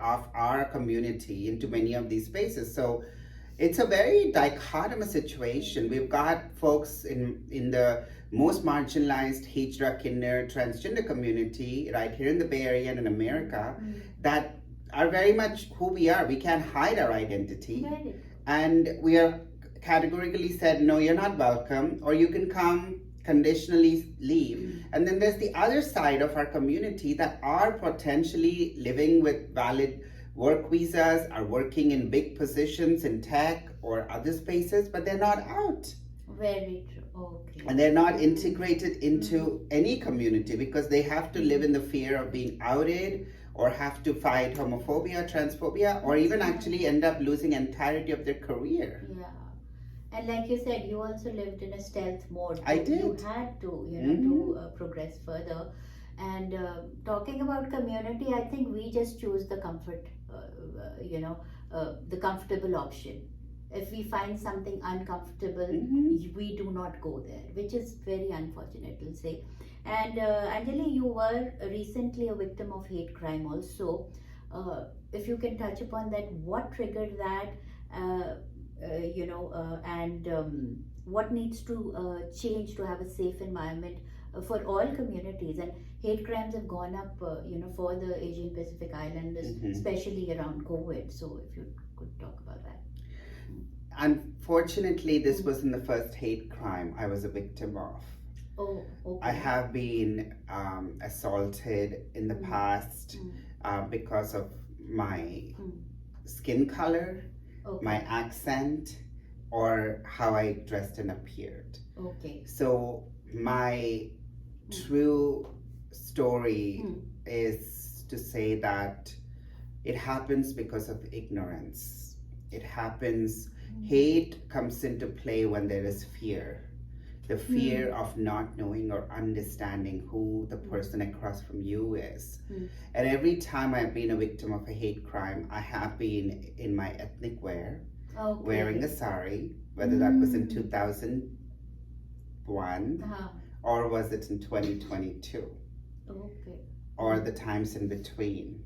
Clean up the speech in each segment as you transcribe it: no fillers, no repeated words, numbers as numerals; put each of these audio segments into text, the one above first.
of our community into many of these spaces. So it's a very dichotomous situation. We've got folks in the most marginalized Hijra, Kinder, transgender community right here in the Bay Area and in America that are very much who we are. We can't hide our identity. Right. And we are categorically said, no, you're not welcome, or you can come, conditionally leave. And then there's the other side of our community that are potentially living with valid work visas, are working in big positions in tech or other spaces, but they're not out. Very true. Okay. And they're not integrated into any community because they have to live in the fear of being outed or have to fight homophobia, transphobia, or even actually end up losing entirety of their career. Yeah. And like you said, you also lived in a stealth mode. I did. You had to, to progress further. And talking about community, I think we just choose the comfort, the comfortable option. If we find something uncomfortable, we do not go there, which is very unfortunate, we'll say. And Anjali, you were recently a victim of hate crime also. If you can touch upon that, what triggered that, and what needs to change to have a safe environment for all communities. And hate crimes have gone up, for the Asian Pacific Islanders, especially around COVID. So if you could talk about that. Unfortunately, this wasn't the first hate crime I was a victim of. Oh, okay. I have been assaulted in the past because of my skin color, my accent, or how I dressed and appeared. Okay. So my true story is to say that it happens because of ignorance. It happens, hate comes into play when there is fear. The fear of not knowing or understanding who the person across from you is. And every time I've been a victim of a hate crime, I have been in my ethnic wear, wearing a sari, whether that was in 2001 or was it in 2022, or the times in between.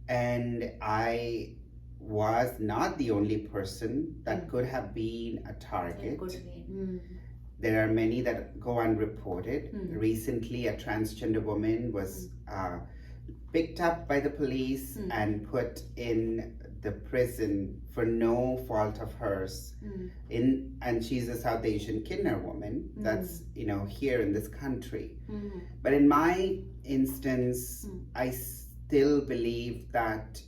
And I was not the only person that could have been a target. There are many that go unreported. Recently, a transgender woman was picked up by the police and put in the prison for no fault of hers. And she's a South Asian Kinder woman that's here in this country. But in my instance, I still believe that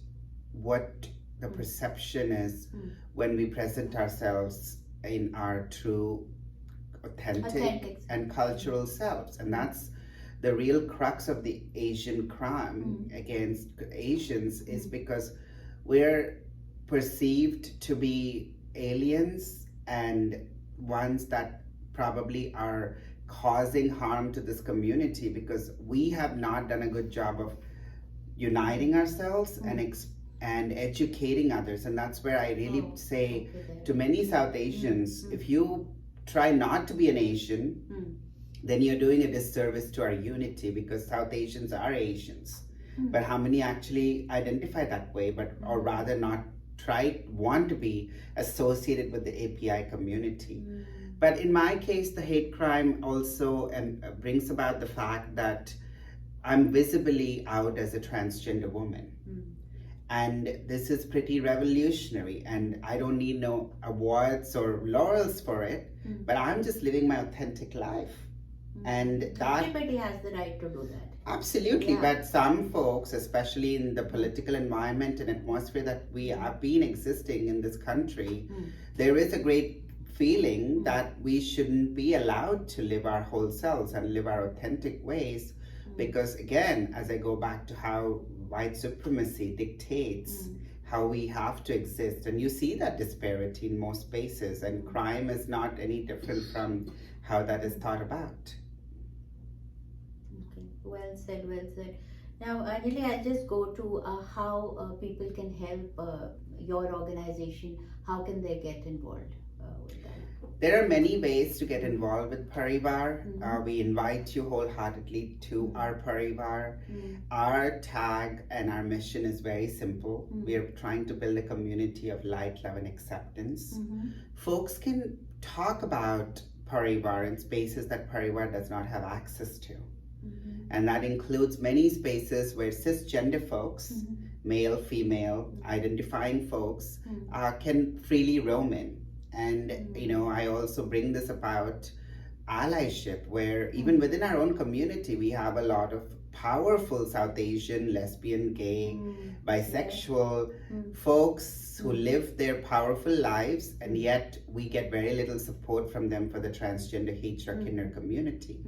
what the perception is when we present ourselves in our true authentic and cultural selves, and that's the real crux of the Asian crime against Asians, is because we're perceived to be aliens and ones that probably are causing harm to this community because we have not done a good job of uniting ourselves and educating others. And that's where I really say to many South Asians, if you try not to be an Asian, then you're doing a disservice to our unity, because South Asians are Asians. But how many actually identify that way, or rather not want to be associated with the API community? But in my case, the hate crime also brings about the fact that I'm visibly out as a transgender woman. And this is pretty revolutionary, and I don't need no awards or laurels for it, but I'm just living my authentic life. And that everybody has the right to do that. Absolutely, but some folks, especially in the political environment and atmosphere that we have been existing in this country, there is a great feeling that we shouldn't be allowed to live our whole selves and live our authentic ways. Because again, as I go back to how white supremacy dictates how we have to exist, and you see that disparity in most spaces, and crime is not any different from how that is thought about. Okay, well said, well said. Now, Anjali, I'll just go to how people can help your organization. How can they get involved with that? there are many ways to get involved with Parivar. We invite you wholeheartedly to our Parivar. Our tag and our mission is very simple. We are trying to build a community of light, love, and acceptance. Folks can talk about Parivar in spaces that Parivar does not have access to. And that includes many spaces where cisgender folks, male, female, identifying folks, can freely roam in. And, you know, I also bring this about allyship, where even within our own community, we have a lot of powerful South Asian, lesbian, gay, bisexual folks who live their powerful lives, and yet we get very little support from them for the transgender heterokinder community.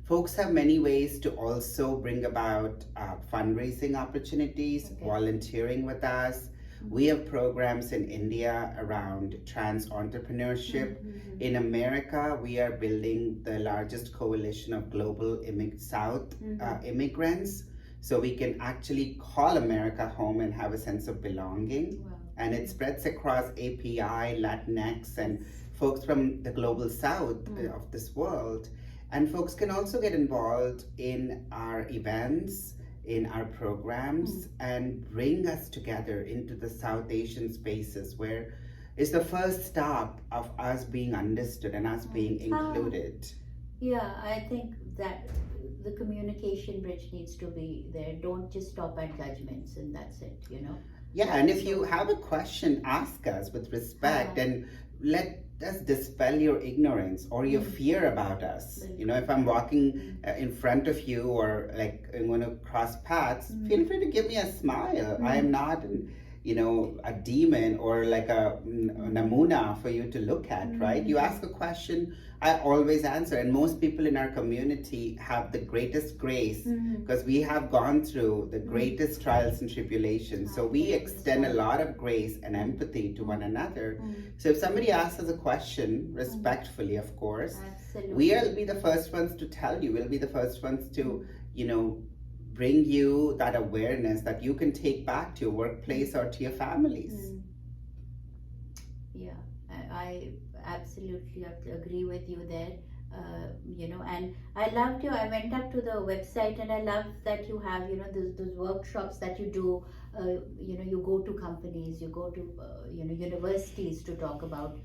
Folks have many ways to also bring about fundraising opportunities, volunteering with us. We have programs in India around trans entrepreneurship. In America, we are building the largest coalition of global South immigrants, so we can actually call America home and have a sense of belonging. And it spreads across API, Latinx, and folks from the global South of this world. And folks can also get involved in our events, in our programs, and bring us together into the South Asian spaces, where it's the first stop of us being understood and us being included. Yeah, I think that the communication bridge needs to be there. Don't just stop at judgments and that's it, you know. Yeah, and if you have a question, ask us with respect and let us dispel your ignorance or your fear about us. You know, if I'm walking in front of you, or like I'm going to cross paths, feel free to give me a smile. I am not, you know, a demon or like a namuna for you to look at, right? You ask a question, I always answer. And most people in our community have the greatest grace because we have gone through the greatest trials and tribulations. So we extend a lot of grace and empathy to one another. So if somebody asks us a question, respectfully, of course, we'll be the first ones to tell you. We'll be the first ones to, you know, bring you that awareness that you can take back to your workplace or to your families. Yeah, I absolutely agree with you there. You know, and I went up to the website, and I love that you have, you know, those workshops that you do. You know, you go to companies, you go to you know, universities to talk about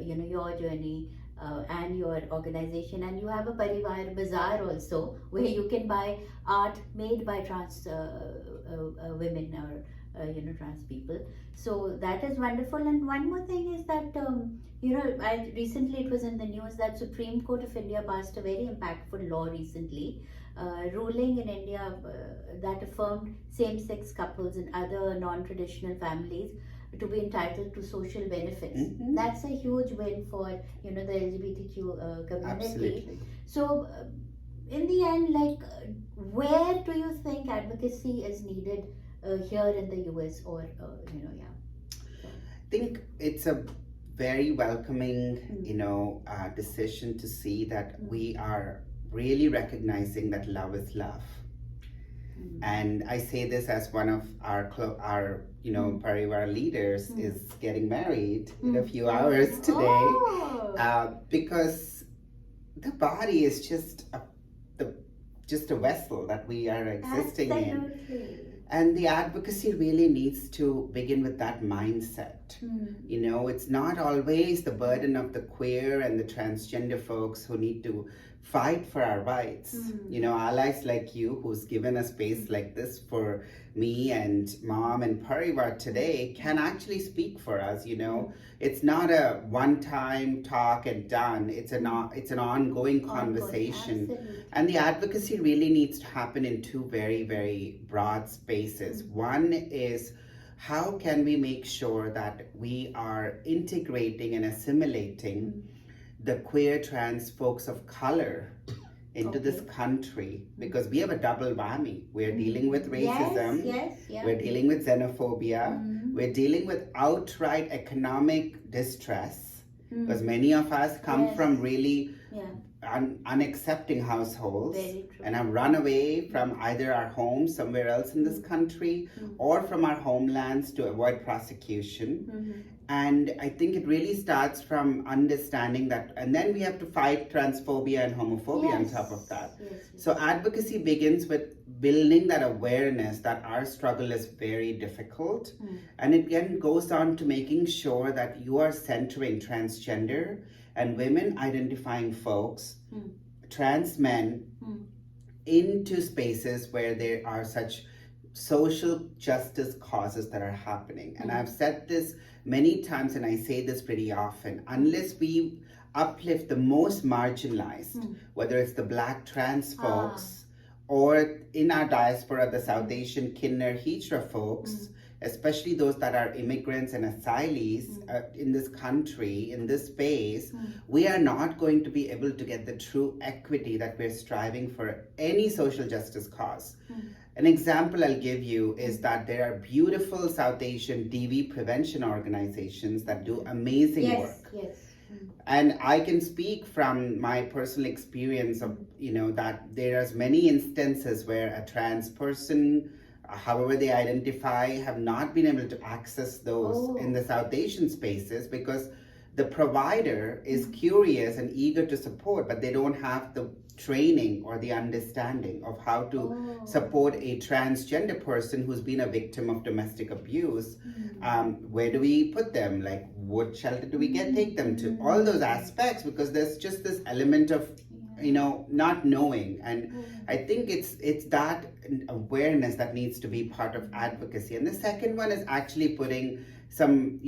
you know, your journey and your organization, and you have a Parivar Bazaar also, where you can buy art made by trans women or you know, trans people. So that is wonderful. And one more thing is that you know, recently it was in the news that Supreme Court of India passed a very impactful law recently, ruling in India that affirmed same-sex couples and other non-traditional families to be entitled to social benefits. That's a huge win for, you know, the LGBTQ community. Absolutely. So in the end, like, where do you think advocacy is needed here in the US, or you know, I think it's a very welcoming, you know, decision to see that we are really recognizing that love is love. And I say this as one of our you know, Parivar leaders is getting married in a few hours today, because the body is just a vessel that we are existing in. And the advocacy really needs to begin with that mindset. You know, it's not always the burden of the queer and the transgender folks who need to fight for our rights. You know, allies like you, who's given a space like this for me and Mom and Parivar today, can actually speak for us. You know, it's not a one-time talk and done. It's an ongoing conversation. Absolutely. And the advocacy really needs to happen in two very, very broad spaces. One is, how can we make sure that we are integrating and assimilating the queer trans folks of color into this country, because we have a double whammy. We're dealing with racism, we're dealing with xenophobia, we're dealing with outright economic distress, because many of us come from really unaccepting households Very true. and have run away from either our homes somewhere else in this country or from our homelands to avoid prosecution. And I think it really starts from understanding that, and then we have to fight transphobia and homophobia on top of that. So advocacy begins with building that awareness that our struggle is very difficult. And it then goes on to making sure that you are centering transgender and women identifying folks, trans men, into spaces where there are such social justice causes that are happening. And I've said this many times, and I say this pretty often: unless we uplift the most marginalized, whether it's the Black trans folks or in our diaspora, the South Asian Kinner Hijra folks, especially those that are immigrants and asylees in this country, in this space, we are not going to be able to get the true equity that we're striving for any social justice cause. An example I'll give you is that there are beautiful South Asian DV prevention organizations that do amazing work. And I can speak from my personal experience of, that there's many instances where a trans person, however they identify, have not been able to access those in the South Asian spaces because the provider is curious and eager to support, but they don't have the training or the understanding of how to support a transgender person who's been a victim of domestic abuse. Where do we put them? Like, what shelter do we take them to? All those aspects, because there's just this element of not knowing. And I think it's that awareness that needs to be part of advocacy. And the second one is actually putting some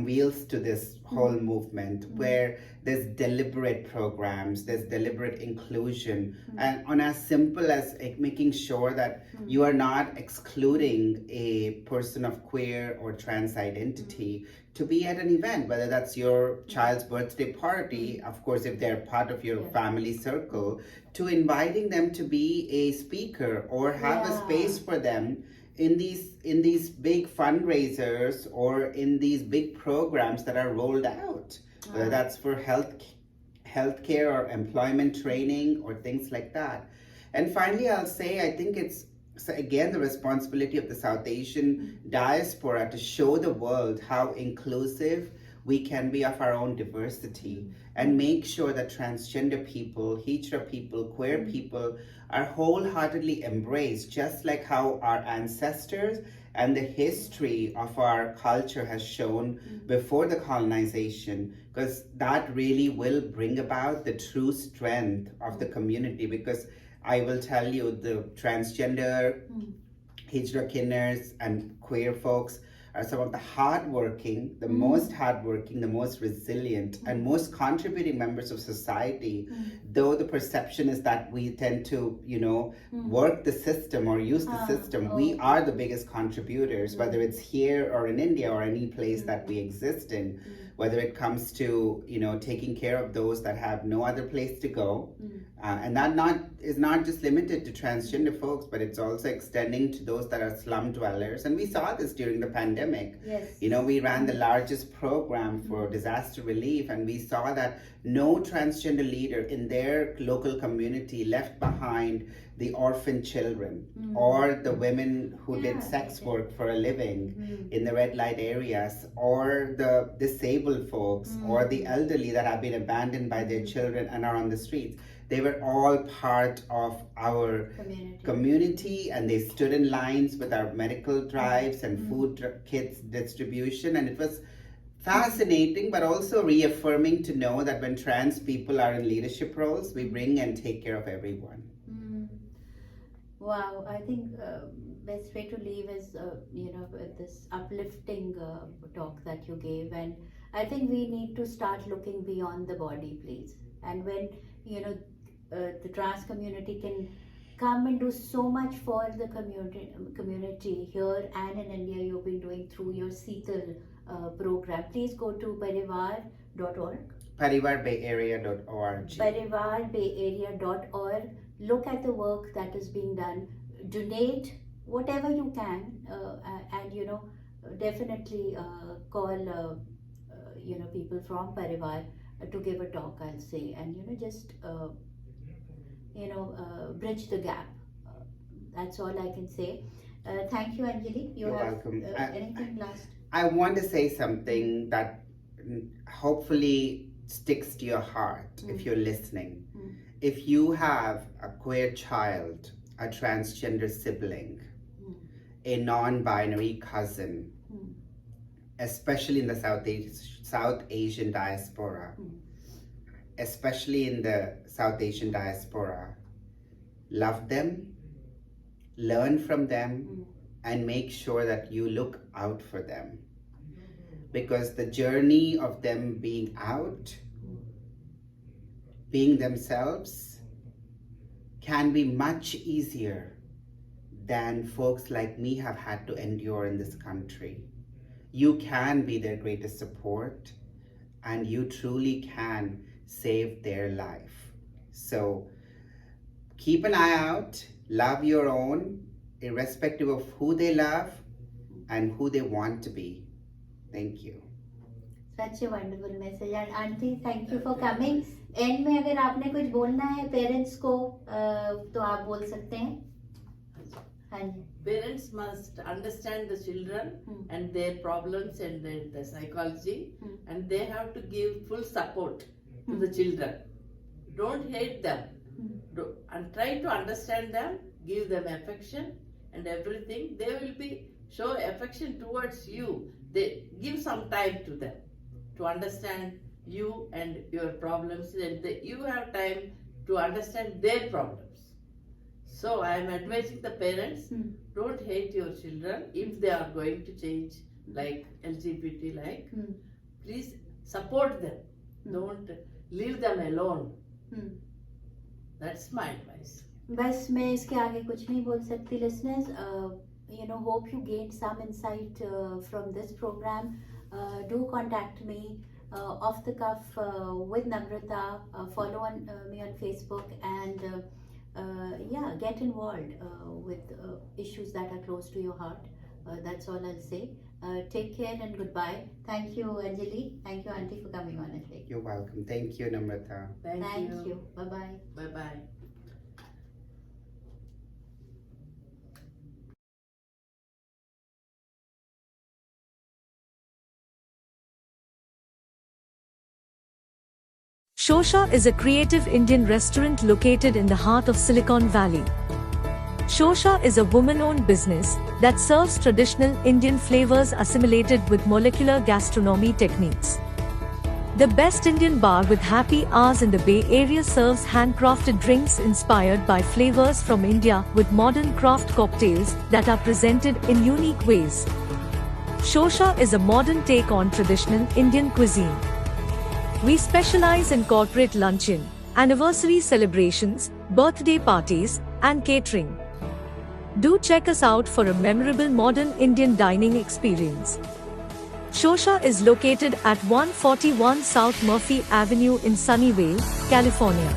wheels to this whole movement, where there's deliberate programs, there's deliberate inclusion, and on as simple as making sure that you are not excluding a person of queer or trans identity to be at an event, whether that's your child's birthday party, of course, if they're part of your family circle, to inviting them to be a speaker or have a space for them in these big fundraisers or in these big programs that are rolled out, whether that's for healthcare or employment training or things like that. And finally, I'll say, I think it's again the responsibility of the South Asian diaspora to show the world how inclusive we can be of our own diversity, and make sure that transgender people, Hijra people, queer people are wholeheartedly embraced, just like how our ancestors and the history of our culture has shown before the colonization, because that really will bring about the true strength of the community. Because I will tell you, the transgender, Hijra Kinners and queer folks are some of the hardworking, the most hardworking, the most resilient, and most contributing members of society. Though the perception is that we tend to, work the system or use the system, we are the biggest contributors, whether it's here or in India or any place that we exist in. Whether it comes to, taking care of those that have no other place to go. And that is not just limited to transgender folks, but it's also extending to those that are slum dwellers. And we saw this during the pandemic. We ran the largest program for disaster relief, and we saw that no transgender leader in their local community left behind the orphan children or the women who did sex work for a living in the red light areas, or the disabled folks or the elderly that have been abandoned by their children and are on the streets. They were all part of our community, and they stood in lines with our medical drives and food kits distribution. And it was fascinating, but also reaffirming to know that when trans people are in leadership roles, we bring and take care of everyone. Wow, I think best way to leave is with this uplifting talk that you gave. And I think we need to start looking beyond the body, please. And when the trans community can come and do so much for the community here and in India, you've been doing through your Seetal program. Please go to parivar.org. ParivarBayArea.org. ParivarBayArea.org. Look at the work that is being done. Donate whatever you can, and definitely call people from Parivar to give a talk, I'll say, and just bridge the gap. That's all I can say. Thank you, Anjali. You're welcome. Anything last? I want to say something that hopefully sticks to your heart if you're listening. If you have a queer child, a transgender sibling, a non-binary cousin, especially in the South Asian diaspora, love them, learn from them, and make sure that you look out for them. Because the journey of them being out, being themselves, can be much easier than folks like me have had to endure in this country. You can be their greatest support, and you truly can save their life. So keep an eye out, love your own, irrespective of who they love and who they want to be. Thank you. Such a wonderful message. And auntie, thank you for coming. And में अगर आपने कुछ बोलना है parents को तो आप बोल सकते हैं. हाँ जी. Parents must understand the children and their problems and the psychology, and they have to give full support to the children. Don't hate them, and try to understand them, give them affection and everything. They will show affection towards you. They give some time to them to understand you and your problems, and you have time to understand their problems. So I am advising the parents, don't hate your children if they are going to change like LGBT please support them. Don't leave them alone. That's my advice. बस मैं इसके आगे कुछ नहीं बोल सकती. Listeners, hope you gained some insight from this program. Do contact me off the cuff with Namrita. Follow me on Facebook, and get involved with issues that are close to your heart. That's all I'll say. Take care and goodbye. Thank you, Anjali. Thank you, Auntie, for coming on today. You're welcome. Thank you, Namrita. Thank you. Bye-bye. Bye-bye. Shosha is a creative Indian restaurant located in the heart of Silicon Valley. Shosha is a woman-owned business that serves traditional Indian flavors assimilated with molecular gastronomy techniques. The best Indian bar with happy hours in the Bay Area serves handcrafted drinks inspired by flavors from India with modern craft cocktails that are presented in unique ways. Shosha is a modern take on traditional Indian cuisine. We specialize in corporate luncheon, anniversary celebrations, birthday parties, and catering. Do check us out for a memorable modern Indian dining experience. Shosha is located at 141 South Murphy Avenue in Sunnyvale, California.